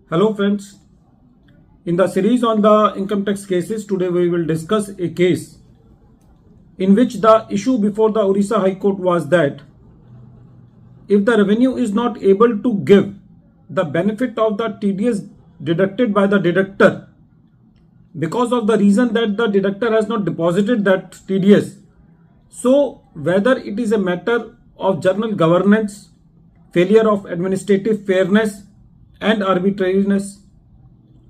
Hello friends, in the series on the income tax cases, today we will discuss a case in which the issue before the Orissa High Court was that if the revenue is not able to give the benefit of the TDS deducted by the deductor because of the reason that the deductor has not deposited that TDS, so whether it is a matter of general governance, failure of administrative fairness and arbitrariness,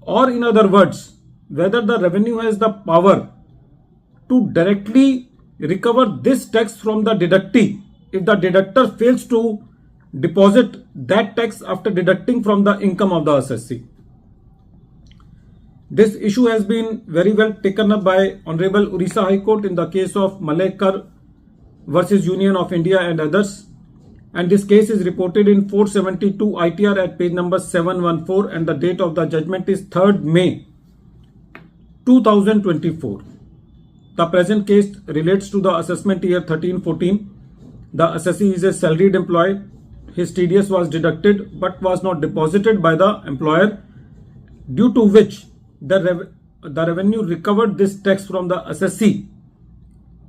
or in other words, whether the revenue has the power to directly recover this tax from the deductee if the deductor fails to deposit that tax after deducting from the income of the assessee. This issue has been very well taken up by Honorable Orissa High Court in the case of Malekar versus Union of India and others. And this case is reported in 472 ITR at page number 714 and the date of the judgment is 3rd May 2024. The present case relates to the assessment year 13-14. The assessee is a salaried employee. His TDS was deducted but was not deposited by the employer, due to which the revenue recovered this tax from the assessee,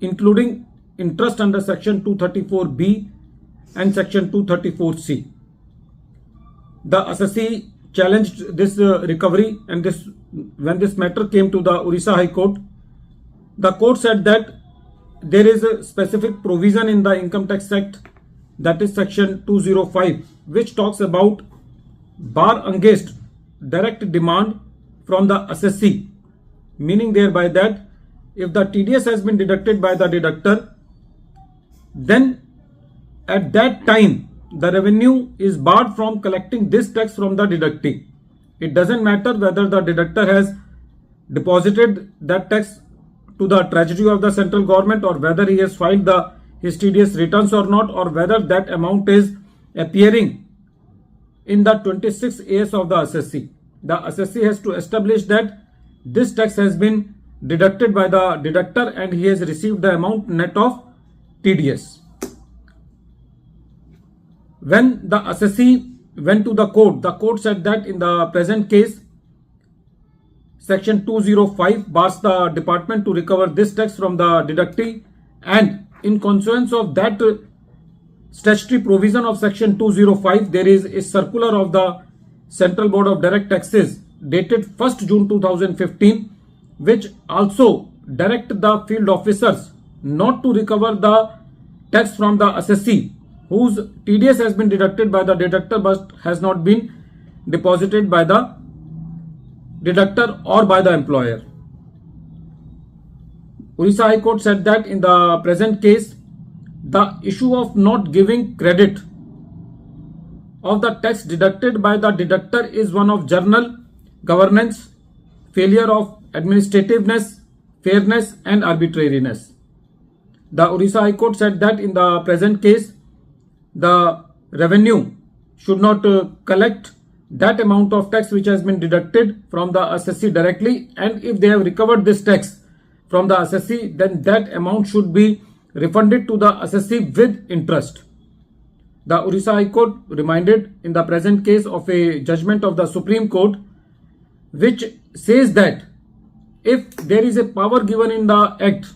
including interest under section 234B and section 234C. The assessee challenged this recovery, and when this matter came to the Orissa High Court, the court said that there is a specific provision in the Income Tax Act, that is section 205, which talks about bar against direct demand from the assessee, meaning thereby that if the TDS has been deducted by the deductor, then at that time the revenue is barred from collecting this tax from the deductee. It doesn't matter whether the deductor has deposited that tax to the treasury of the central government, or whether he has filed his TDS returns or not, or whether that amount is appearing in the 26 AS of the assessee. The assessee has to establish that this tax has been deducted by the deductor and he has received the amount net of TDS. When the assessee went to the court said that in the present case, section 205 bars the department to recover this tax from the deductee, and in consequence of that statutory provision of section 205, there is a circular of the Central Board of Direct Taxes dated 1st June 2015, which also direct the field officers not to recover the tax from the assessee whose TDS has been deducted by the deductor but has not been deposited by the deductor or by the employer. Orissa High Court said that in the present case, the issue of not giving credit of the tax deducted by the deductor is one of general governance, failure of administrativeness, fairness and arbitrariness. The Orissa High Court said that in the present case, the revenue should not collect that amount of tax which has been deducted from the assessee directly, and if they have recovered this tax from the assessee, then that amount should be refunded to the assessee with interest. The Orissa High Court reminded in the present case of a judgment of the Supreme Court, which says that if there is a power given in the Act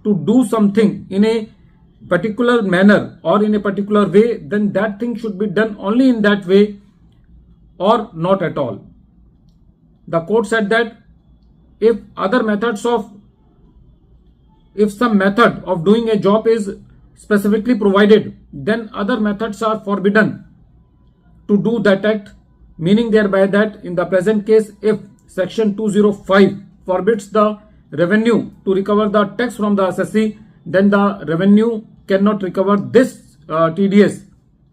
to do something in a particular manner or in a particular way, then that thing should be done only in that way or not at all. The court said that if some method of doing a job is specifically provided, then other methods are forbidden to do that act, meaning thereby that in the present case, if section 205 forbids the revenue to recover the tax from the assessee, then the revenue cannot recover this TDS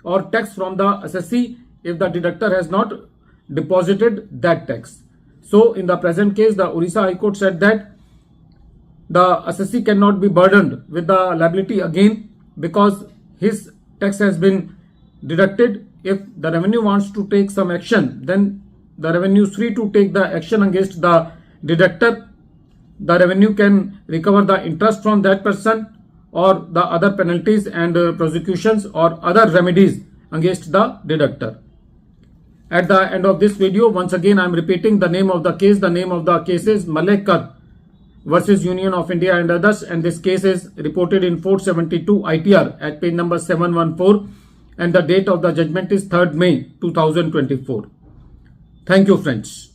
or tax from the assessee if the deductor has not deposited that tax. So in the present case, the Orissa High Court said that the assessee cannot be burdened with the liability again because his tax has been deducted. If the revenue wants to take some action, then the revenue is free to take the action against the deductor. The revenue can recover the interest from that person or the other penalties and prosecutions or other remedies against the deductor. At the end of this video, once again I am repeating the name of the case. The name of the case is Malekar versus Union of India and others, and this case is reported in 472 ITR at page number 714, and the date of the judgment is 3rd May 2024. Thank you, friends.